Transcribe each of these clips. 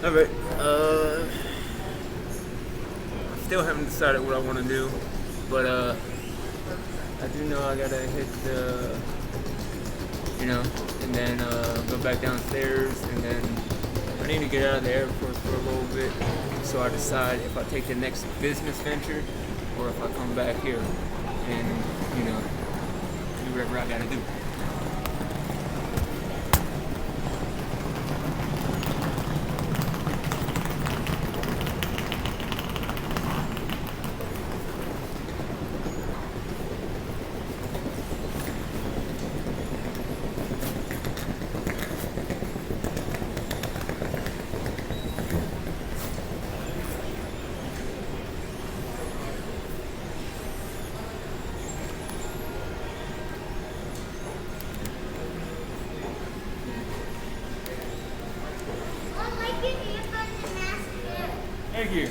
Alright, still haven't decided what I want to do, but I do know I gotta hit the, and then go back downstairs, and then I need to get out of the airport for a little bit, so I decide if I take the next business venture or if I come back here and, do whatever I gotta do. Thank you.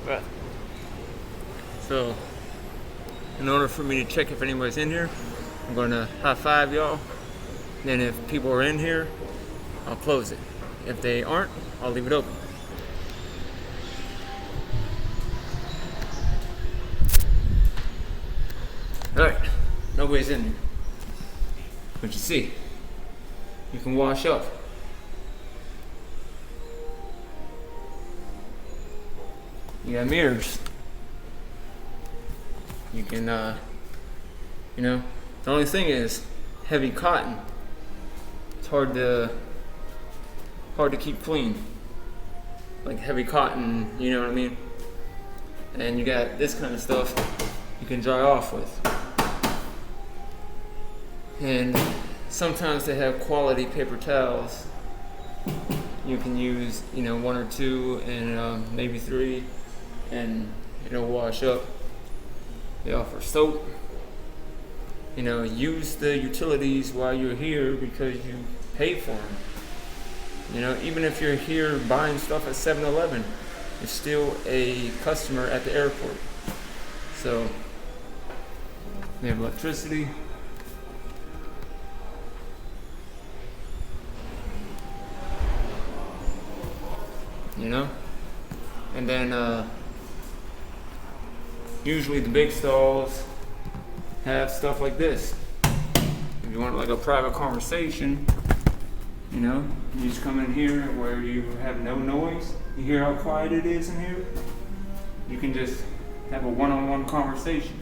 Right. So, in order for me to check if anybody's in here, I'm going to high five y'all. Then if people are in here, I'll close it. If they aren't, I'll leave it open. Alright, nobody's in here. But you see, you can wash up You got mirrors. You can, the only thing is heavy cotton. It's hard to keep clean. Like heavy cotton, you know what I mean? And you got this kind of stuff you can dry off with. And sometimes they have quality paper towels. You can use, 1 or 2 and maybe 3, and it'll wash up. They offer soap. Use the utilities while you're here because you pay for them. Even if you're here buying stuff at 7-Eleven, you're still a customer at the airport. So, they have electricity. And then usually the big stalls have stuff like this. If you want like a private conversation, you just come in here where you have no noise. You hear how quiet it is in here? You can just have a one-on-one conversation.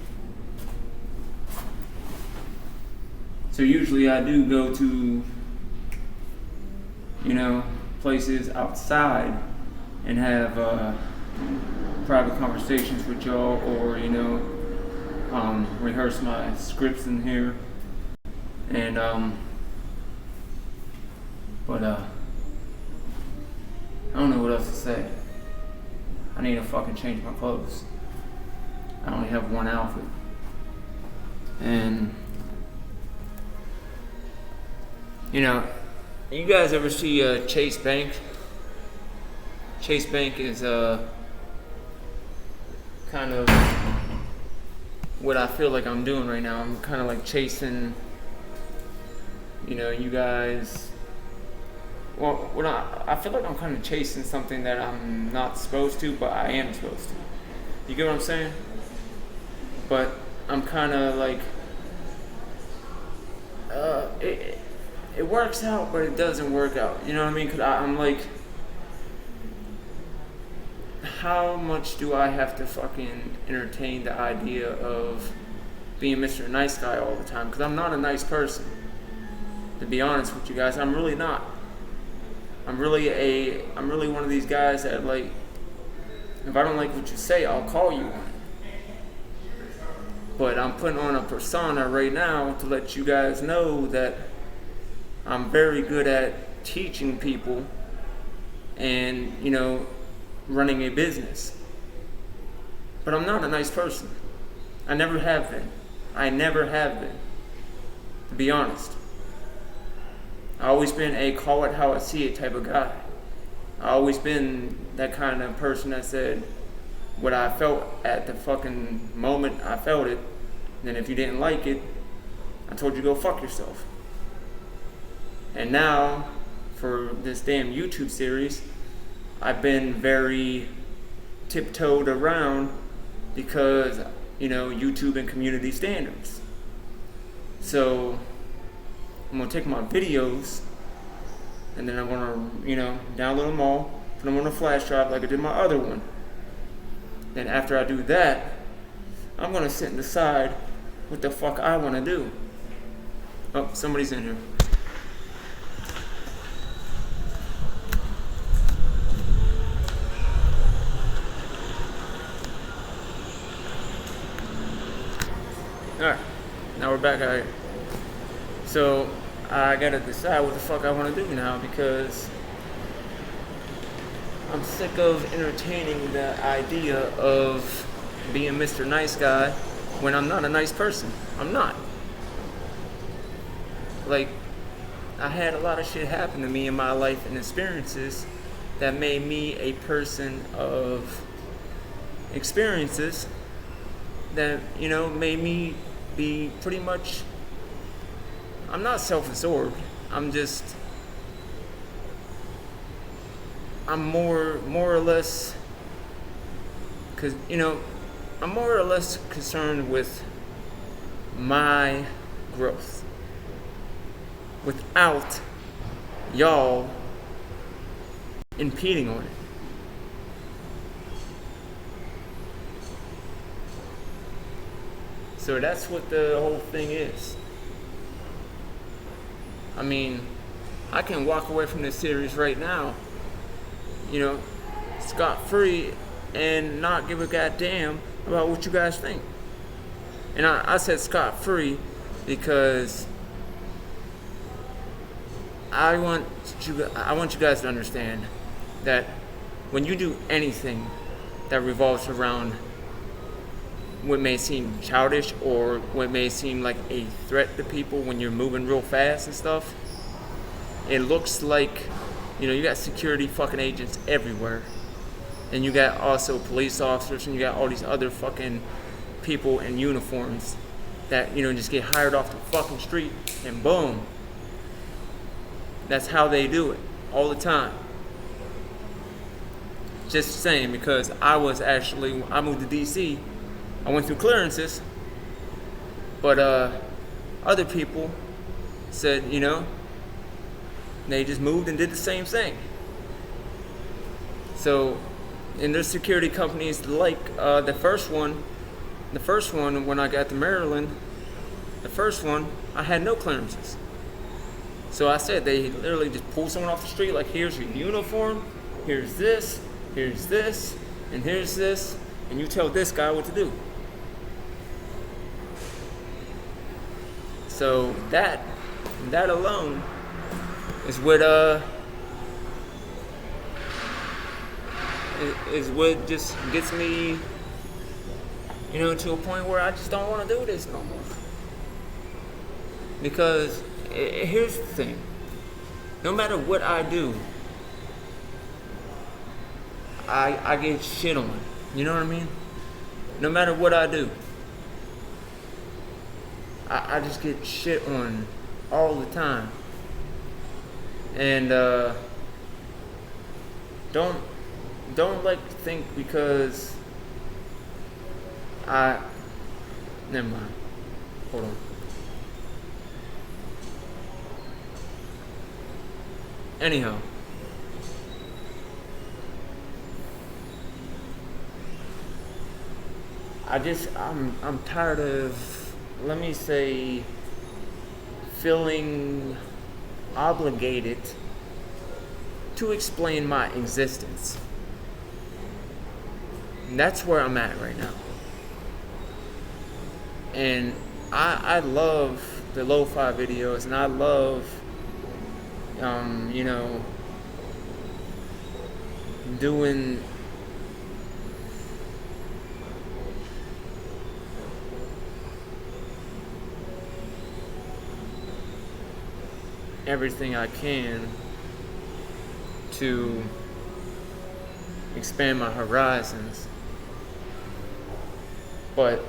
So usually I do go to, places outside and have private conversations with y'all, or rehearse my scripts in here, and but I don't know what else to say. I need to fucking change my clothes. I only have one outfit, and you guys ever see Chase Bank? Chase Bank is kind of what I feel like I'm doing right now. I'm kind of like chasing, you guys. Well, I feel like I'm kind of chasing something that I'm not supposed to, but I am supposed to. You get what I'm saying? But I'm kind of like, it works out, but it doesn't work out. You know what I mean? Because I'm like, how much do I have to fucking entertain the idea of being Mr. Nice Guy all the time? Because I'm not a nice person. To be honest with you guys, I'm really not. I'm really one of these guys that, like, if I don't like what you say, I'll call you on it. But I'm putting on a persona right now to let you guys know that I'm very good at teaching people and, running a business. But I'm not a nice person. I never have been. To be honest. I've always been a call it how I see it type of guy. I've always been that kind of person that said what I felt at the fucking moment I felt it. And then if you didn't like it, I told you go fuck yourself. And now, for this damn YouTube series, I've been very tiptoed around because, YouTube and community standards. So, I'm going to take my videos and then I'm going to, download them all, put them on a flash drive like I did my other one. Then after I do that, I'm going to sit and decide what the fuck I want to do. Oh, somebody's in here. Alright, now we're back out here. So, I gotta decide what the fuck I wanna do now because I'm sick of entertaining the idea of being Mr. Nice Guy when I'm not a nice person. I'm not. Like, I had a lot of shit happen to me in my life and experiences that made me a person of experiences that, made me be pretty much, I'm not self-absorbed. I'm more or less, cause, I'm more or less concerned with my growth without y'all impeding on it. So that's what the whole thing is. I mean, I can walk away from this series right now, scot-free, and not give a goddamn about what you guys think. And I said scot-free because I want you guys to understand that when you do anything that revolves around what may seem childish or what may seem like a threat to people when you're moving real fast and stuff, it looks like, you got security fucking agents everywhere. And you got also police officers, and you got all these other fucking people in uniforms that, just get hired off the fucking street, and boom. That's how they do it all the time. Just saying, because I moved to DC, I went through clearances, but other people said, they just moved and did the same thing. So, and there's security companies like the first one when I got to Maryland, the first one, I had no clearances. So I said, they literally just pull someone off the street, like, here's your uniform, here's this, and here's this, and you tell this guy what to do. So that alone is what just gets me, to a point where I just don't want to do this no more. Because here's the thing: no matter what I do, I get shit on. You know what I mean? No matter what I do, I just get shit on all the time. And don't think because never mind. Hold on. Anyhow, I'm tired of, let me say, feeling obligated to explain my existence. And that's where I'm at right now. And I love the lo-fi videos, and I love doing everything I can to expand my horizons. But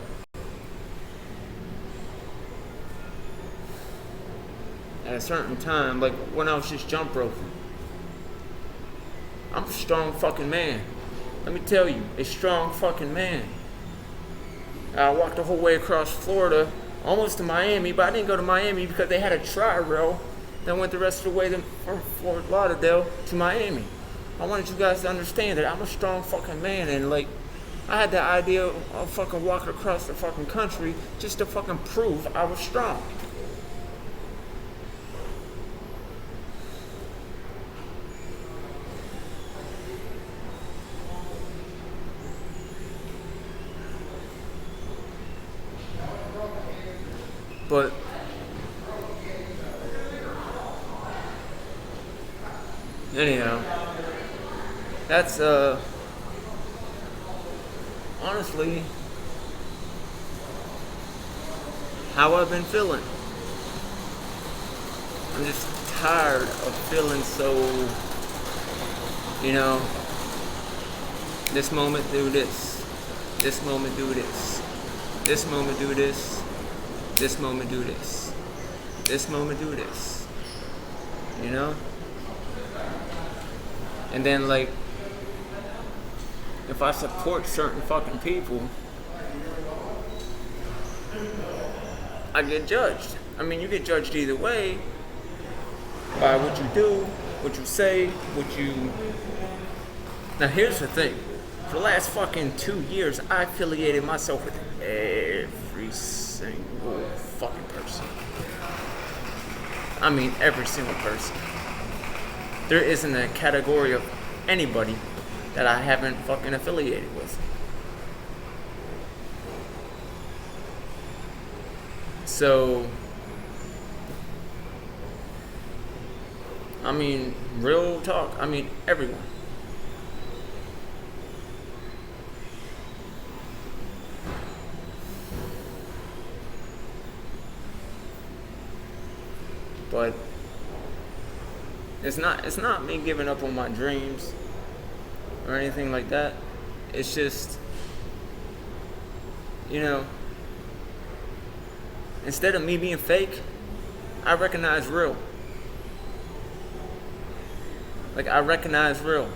at a certain time, like when I was just jump roping, I'm a strong fucking man. Let me tell you, a strong fucking man. I walked the whole way across Florida, almost to Miami, but I didn't go to Miami because they had a tri-rail that went the rest of the way from Fort Lauderdale to Miami. I wanted you guys to understand that I'm a strong fucking man, and like, I had the idea of fucking walking across the fucking country just to fucking prove I was strong. But anyhow, that's honestly how I've been feeling. I'm just tired of feeling so, this moment do this, this moment do this, this moment do this, this moment do this, this moment do this, And then, like, if I support certain fucking people, I get judged. I mean, you get judged either way by what you do, what you say, Now, here's the thing. For the last fucking 2 years, I affiliated myself with every every single fucking person. I mean, every single person. There isn't a category of anybody that I haven't fucking affiliated with. So, I mean, real talk, I mean, everyone. But it's not me giving up on my dreams or anything like that. It's just, you know, instead of me being fake, I recognize real. Like, I recognize real.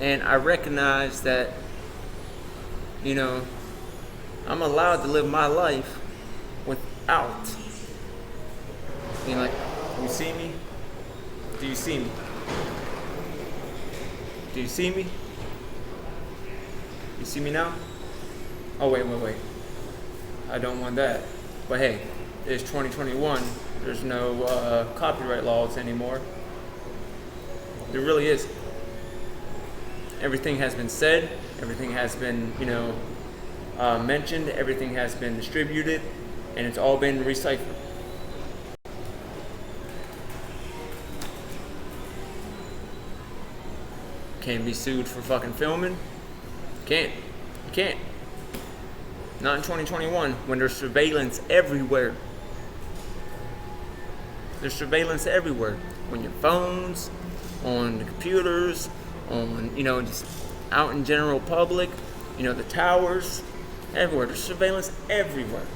And I recognize that, you know, I'm allowed to live my life without being like, you see me? Do you see me? Do you see me? You see me now? Oh, wait. I don't want that. But hey, it's 2021. There's no copyright laws anymore. There really is. Everything has been said. Everything has been, you know, mentioned. Everything has been distributed. And it's all been recycled. Can't be sued for fucking filming. You can't. Not in 2021 when there's surveillance everywhere. There's surveillance everywhere. On your phones, on the computers, on, you know, just out in general public, you know, the towers, everywhere. There's surveillance everywhere.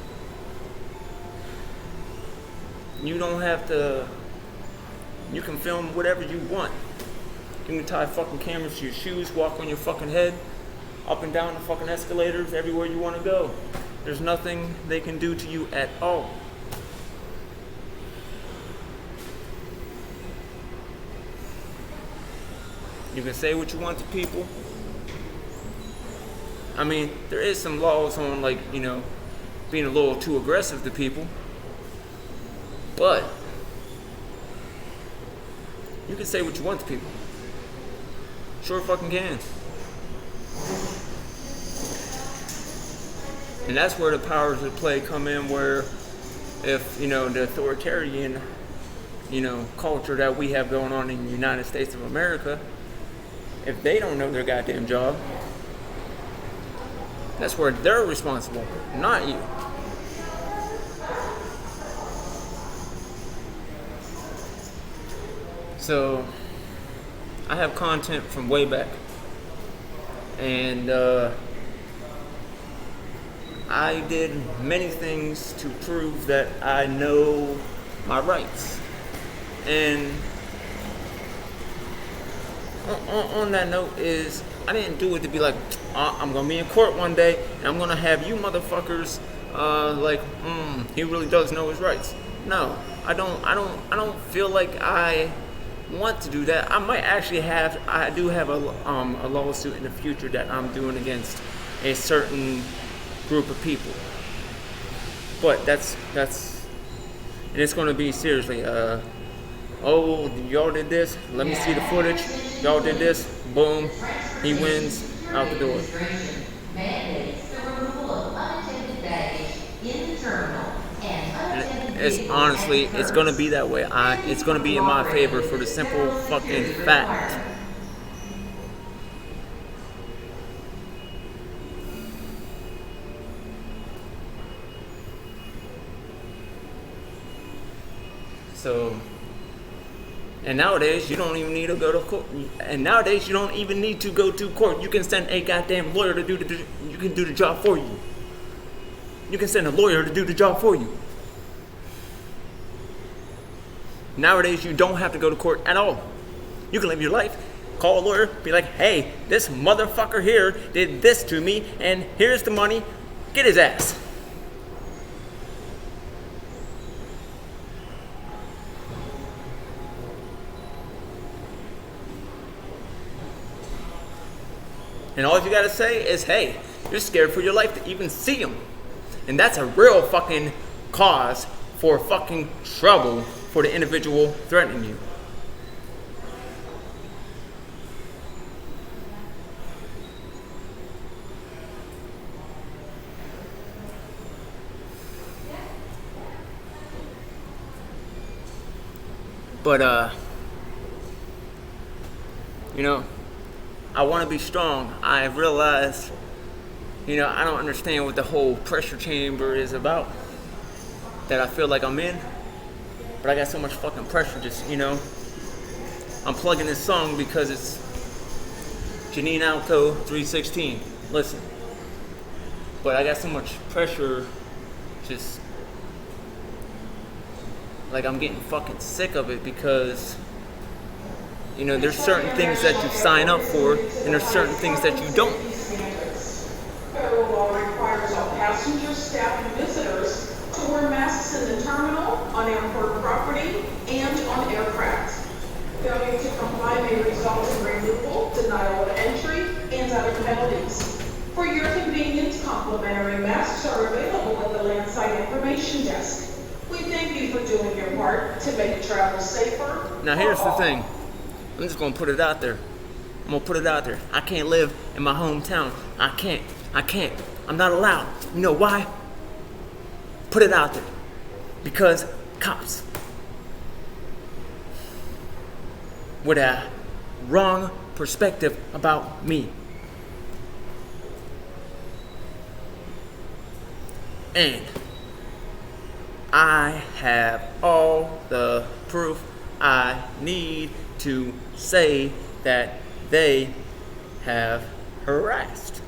You don't have to, you can film whatever you want. You can tie fucking cameras to your shoes, walk on your fucking head, up and down the fucking escalators, everywhere you want to go. There's nothing they can do to you at all. You can say what you want to people. I mean, there is some laws on, like, you know, being a little too aggressive to people. But you can say what you want to people. Sure fucking can. And that's where the powers of play come in, where if, you know, the authoritarian, you know, culture that we have going on in the United States of America, if they don't know their goddamn job, that's where they're responsible, not you. So, I have content from way back, and I did many things to prove that I know my rights. And on that note is, I didn't do it to be like, I'm gonna be in court one day and I'm gonna have you motherfuckers he really does know his rights. No, I don't feel like I want to do that. I might actually I do have a lawsuit in the future that I'm doing against a certain group of people. But that's and it's gonna be seriously, oh, y'all did this, let me see the footage, y'all did this, boom, he wins, out the door. It's honestly, it's gonna be that way. It's gonna be in my favor for the simple fucking fact. So, and nowadays you don't even need to go to court. And nowadays you don't even need to go to court. You can send a goddamn lawyer to do the job for you. You can send a lawyer to do the job for you. Nowadays you don't have to go to court at all. You can live your life, call a lawyer, be like, hey, this motherfucker here did this to me, and here's the money, get his ass. And all you gotta say is, hey, You're scared for your life to even see them. And that's a real fucking cause for fucking trouble for the individual threatening you. But, you know, I want to be strong. I realized, I don't understand what the whole pressure chamber is about that I feel like I'm in. But I got so much fucking pressure just, I'm plugging this song because it's Janine Alto 316. Listen. But I got so much pressure just... like I'm getting fucking sick of it because, there's certain things that you sign up for and there's certain things that you don't. Federal law requires all passengers, staff, and visitors to wear masks in the terminal, on airport property, and on aircraft. Failure to comply may result in removal, denial of entry, and other penalties. For your convenience, complimentary masks are available at the Landside Information Desk. We thank you for doing your part to make travel safer. Now here's the thing. I'm just gonna put it out there. I can't live in my hometown. I can't. I'm not allowed. You know why? Put it out there. Because cops with a wrong perspective about me. And I have all the proof I need to say that they have harassed.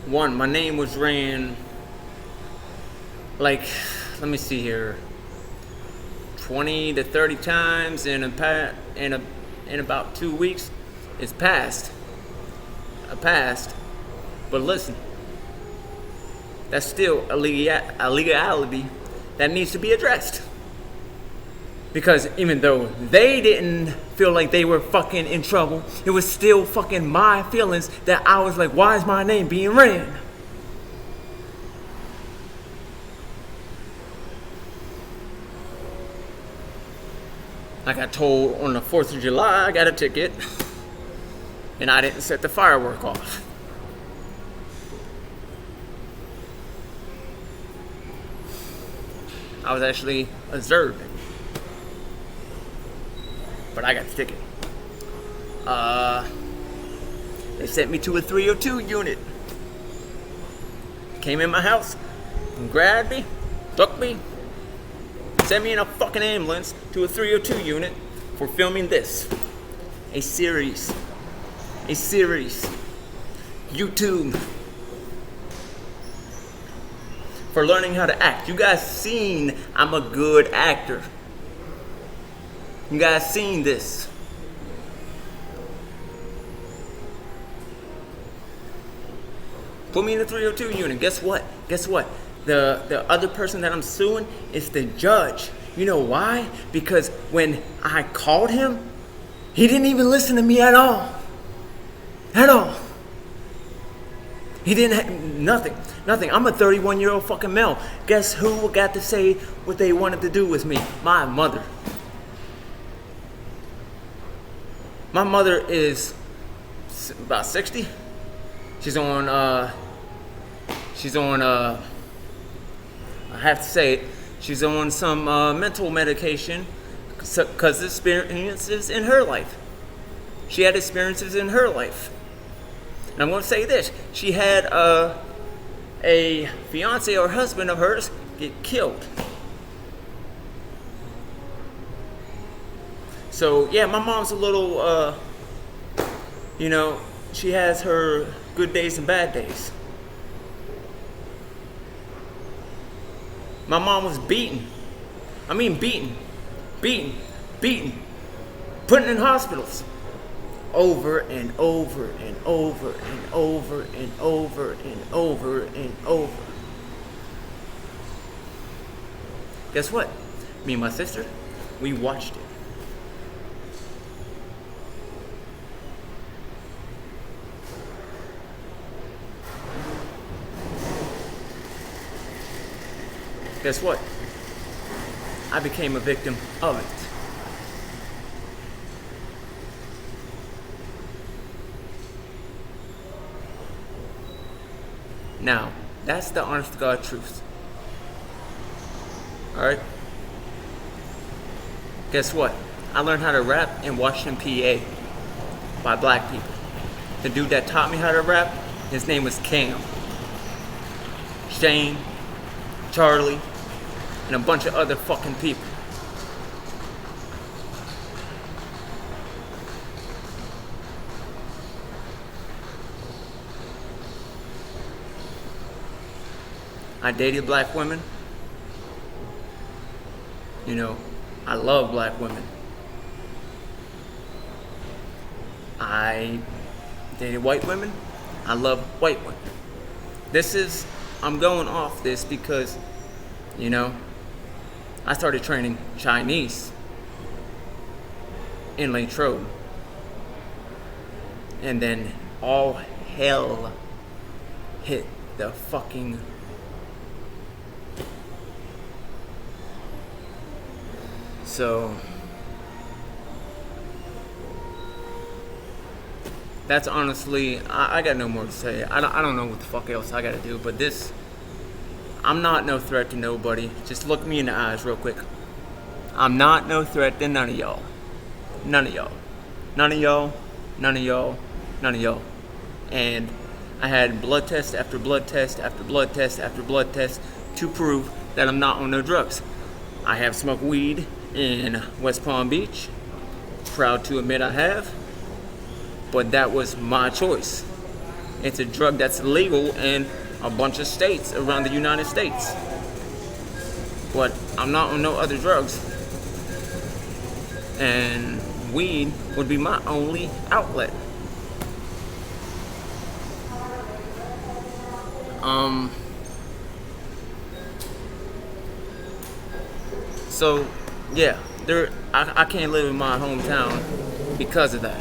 One, my name was ran let me see here, 20 to 30 times in about 2 weeks. It's passed. But listen, that's still a legality that needs to be addressed. Because even though they didn't feel like they were fucking in trouble, it was still fucking my feelings that I was like, why is my name being ran? I got told on the 4th of July I got a ticket and I didn't set the firework off. I was actually observing. But I got the ticket. They sent me to a 302 unit. Came in my house and grabbed me, took me, sent me in a fucking ambulance to a 302 unit for filming this. A series. YouTube. For learning how to act. You guys seen I'm a good actor. You guys seen this. Put me in the 302 unit. Guess what? The other person that I'm suing is the judge. You know why? Because when I called him, he didn't even listen to me at all. He didn't have nothing. I'm a 31-year-old fucking male. Guess who got to say what they wanted to do with me? My mother. My mother is about 60. She's on I have to say it, she's on some mental medication because experiences in her life. She had experiences in her life. And I'm going to say this. She had a fiance or husband of hers get killed. So, yeah, my mom's a little, she has her good days and bad days. My mom was beaten. I mean beaten. Put in hospitals. Over and over and over and over and over and over and over. Guess what? Me and my sister, we watched it. guess what? I became a victim of it. Now, that's the honest to God truth. Alright? Guess what? I learned how to rap in Washington, PA by black people. The dude that taught me how to rap, his name was Cam. Shane, Charlie, and a bunch of other fucking people. I dated black women. You know, I love black women. I dated white women. I love white women. I'm going off this because, you know, I started training Chinese in Latrobe. And then all hell hit the fucking So that's honestly, I got no more to say. I don't know what the fuck else I gotta do, but I'm not no threat to nobody. Just look me in the eyes real quick. I'm not no threat to none of y'all. None of y'all. None of y'all. None of y'all. None of y'all. And I had blood test after blood test after blood test after blood test to prove that I'm not on no drugs. I have smoked weed in West Palm Beach. Proud to admit I have. But that was my choice. It's a drug that's legal in a bunch of states around the United States. But I'm not on no other drugs. And weed would be my only outlet. So yeah, I can't live in my hometown because of that.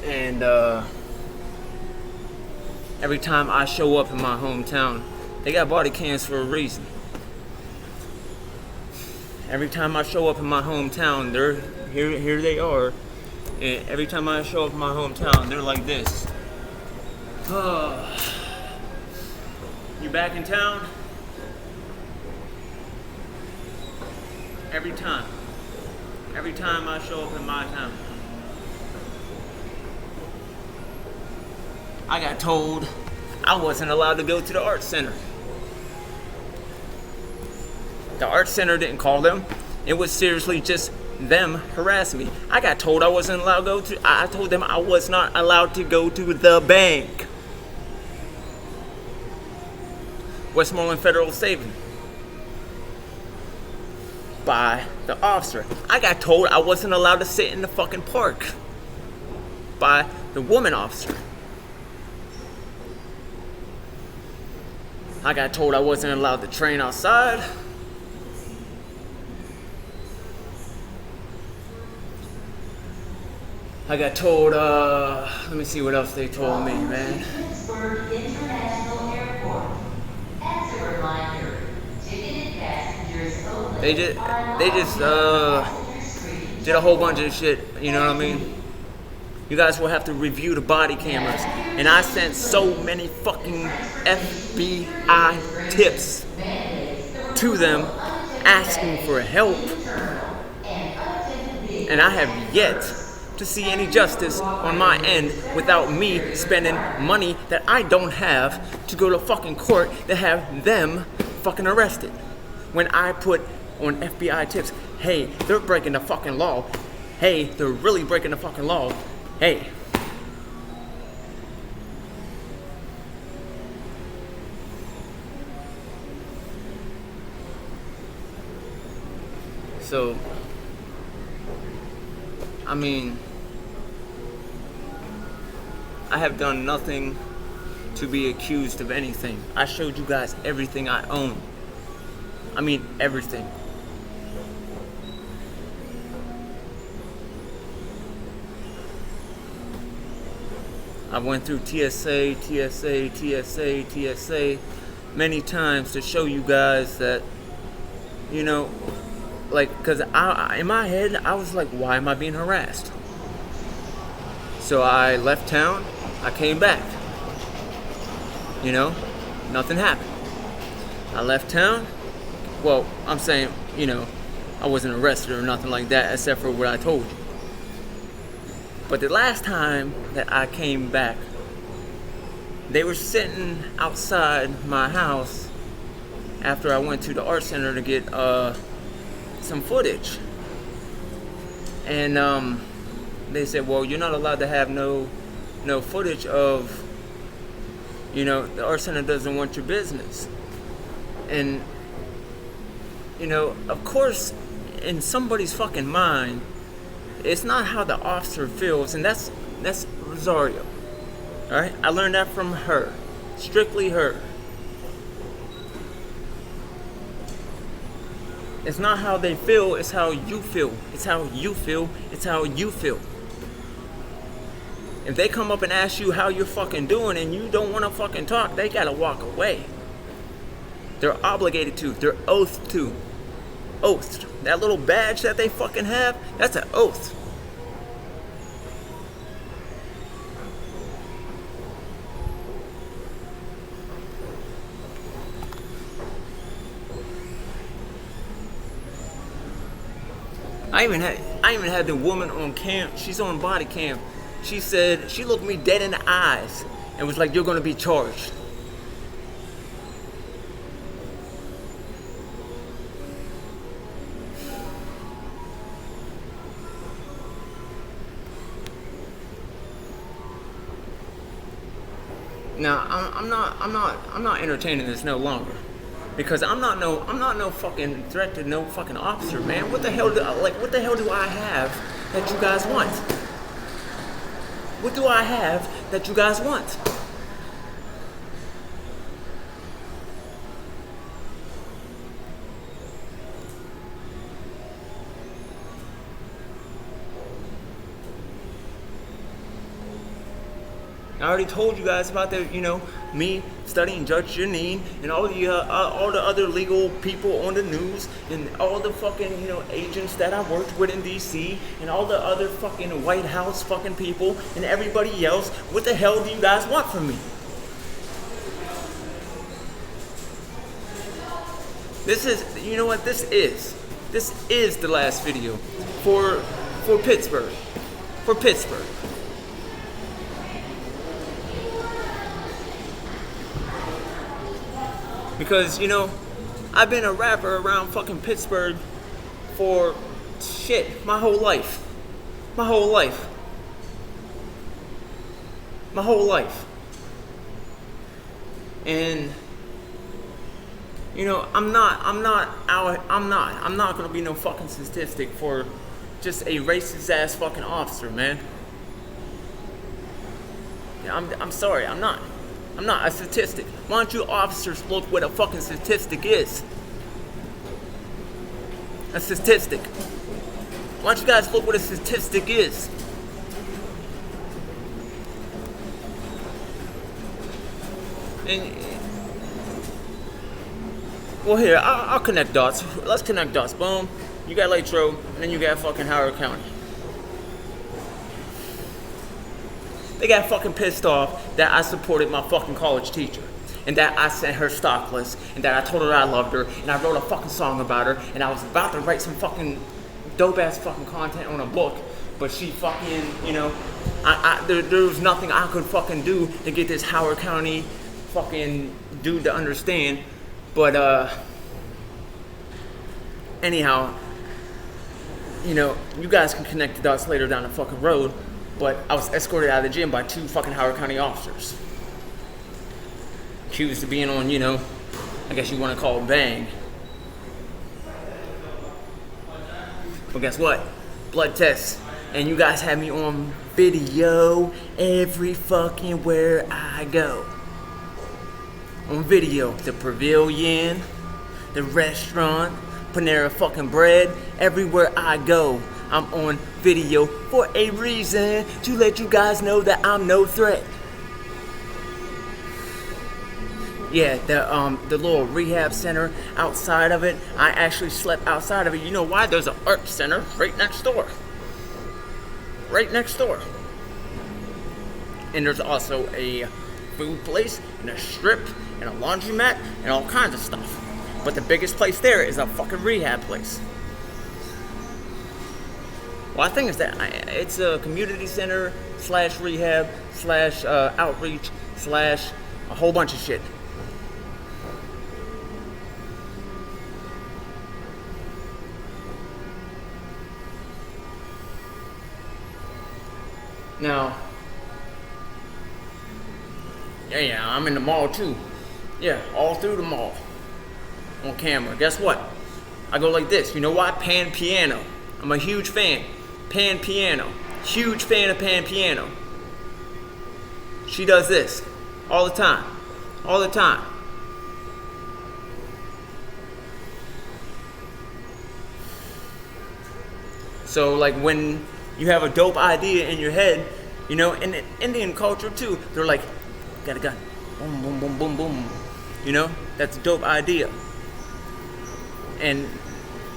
And every time I show up in my hometown, they got body cams for a reason. Every time I show up in my hometown, here they are. And every time I show up in my hometown, they're like this. You back in town? Every time I show up in my town, I got told I wasn't allowed to go to the art center. The art center didn't call them. It was seriously just them harassing me. I got told I wasn't allowed to go to, I told them I was not allowed to go to the bank. Westmoreland Federal Savings. By the officer. I got told I wasn't allowed to sit in the fucking park. By the woman officer. I got told I wasn't allowed to train outside. I got told, let me see what else they told me, man. Pittsburgh International Airport. As a reminder, ticketed passengers only. They just did a whole bunch of shit, you know what I mean? You guys will have to review the body cameras. And I sent so many fucking FBI tips to them asking for help. And I have yet to see any justice on my end without me spending money that I don't have to go to fucking court to have them fucking arrested. When I put on FBI tips, hey, they're breaking the fucking law. Hey, they're really breaking the fucking law. Hey. So, I mean, I have done nothing to be accused of anything. I showed you guys everything I own. I mean, everything. I went through TSA many times to show you guys that, you know, like, because in my head, I was like, why am I being harassed? So I left town, I came back. You know, nothing happened. I left town. Well, I'm saying, you know, I wasn't arrested or nothing like that, except for what I told you. But the last time that I came back, they were sitting outside my house after I went to the art center to get some footage. And they said, well, you're not allowed to have no footage of, you know, the art center doesn't want your business. And, you know, of course, in somebody's fucking mind, it's not how the officer feels, and that's Rosario. All right, I learned that from her, strictly her. It's not how they feel, it's how you feel. It's how you feel, it's how you feel. If they come up and ask you how you're fucking doing and you don't want to fucking talk, they gotta walk away. They're obligated to, they're oathed to. Oathed. That little badge that they fucking have, that's an oath. I even had the woman on cam. She's on body cam. She said, she looked me dead in the eyes and was like, you're gonna be charged. Now, I'm not entertaining this no longer. Because I'm not no fucking threat to no fucking officer, man. What the hell do I have that you guys want? What do I have that you guys want? I already told you guys about the, you know, me studying Judge Janine and all the other legal people on the news and all the fucking, you know, agents that I worked with in DC and all the other fucking White House fucking people and everybody else. What the hell do you guys want from me? This is, you know what this is? This is the last video for Pittsburgh. For Pittsburgh. Because, you know, I've been a rapper around fucking Pittsburgh for shit, my whole life. My whole life. My whole life. And, you know, I'm not gonna be no fucking statistic for just a racist ass fucking officer, man. I'm sorry, I'm not a statistic. Why don't you officers look what a fucking statistic is? A statistic. Why don't you guys look what a statistic is? And, well, here, I'll connect dots. Let's connect dots. Boom. You got Latrobe, and then you got fucking Howard County. They got fucking pissed off that I supported my fucking college teacher. And that I sent her stock list. And that I told her I loved her. And I wrote a fucking song about her. And I was about to write some fucking dope ass fucking content on a book. But she fucking, you know, there was nothing I could fucking do to get this Howard County fucking dude to understand. But, anyhow, you know, you guys can connect the dots later down the fucking road. But I was escorted out of the gym by 2 fucking Howard County officers. Accused of being on, you know, I guess you want to call it bang. But guess what? Blood tests. And you guys have me on video every fucking where I go. On video. The Pavilion, the restaurant, Panera fucking Bread, everywhere I go. I'm on video for a reason, to let you guys know that I'm no threat. Yeah, the little rehab center outside of it. I actually slept outside of it. You know why? There's an art center right next door. Right next door. And there's also a food place and a strip and a laundromat and all kinds of stuff. But the biggest place there is a fucking rehab place. Well, I think it's a community center / rehab / outreach / a whole bunch of shit. Now, yeah, I'm in the mall too. Yeah, all through the mall. On camera. Guess what? I go like this. You know why? Pan Piano. I'm a huge fan. Pan Piano. Huge fan of Pan Piano. She does this. All the time. All the time. So like when you have a dope idea in your head, you know, in the Indian culture too, they're like, got a gun, boom, boom, boom, boom, boom. You know, that's a dope idea. And,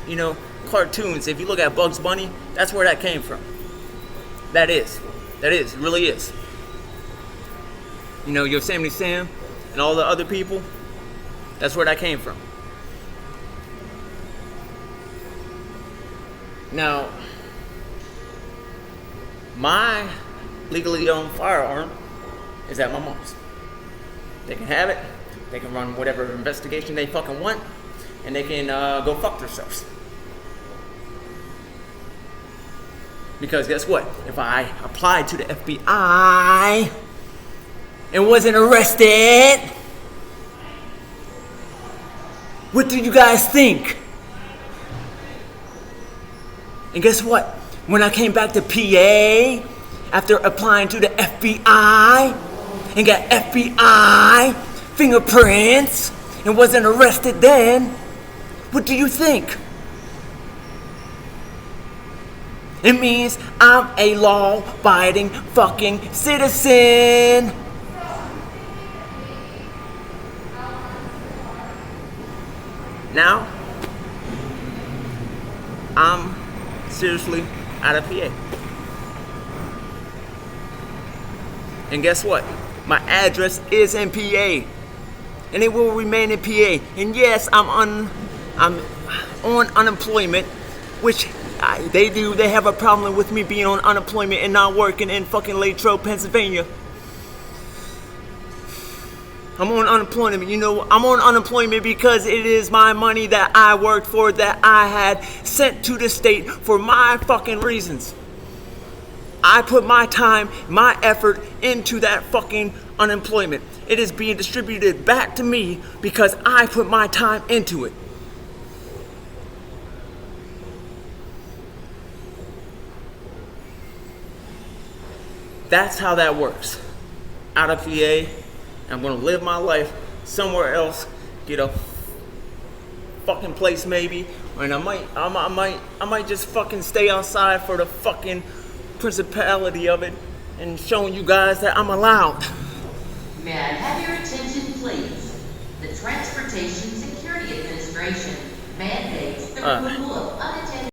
you know, cartoons, if you look at Bugs Bunny, that's where that came from. That is, it really is. You know, Yosemite Sam and all the other people, that's where that came from. Now, my legally owned firearm is at my mom's. They can have it. They can run whatever investigation they fucking want. And they can go fuck themselves. Because guess what? If I applied to the FBI and wasn't arrested, what do you guys think? And guess what? When I came back to PA after applying to the FBI and got FBI fingerprints and wasn't arrested then, what do you think? It means I'm a law-abiding fucking citizen. Now, I'm seriously out of PA. And guess what? My address is in PA. And it will remain in PA. And yes, I'm on unemployment, which they have a problem with me being on unemployment and not working in fucking Latrobe, Pennsylvania. I'm on unemployment. You know, I'm on unemployment because it is my money that I worked for, that I had sent to the state for my fucking reasons. I put my time, my effort into that fucking unemployment. It is being distributed back to me because I put my time into it. That's how that works. Out of PA, I'm gonna live my life somewhere else, get a fucking place maybe, and I might just fucking stay outside for the fucking principality of it and showing you guys that I'm allowed. May I have your attention, please? The Transportation Security Administration mandates the removal of unattended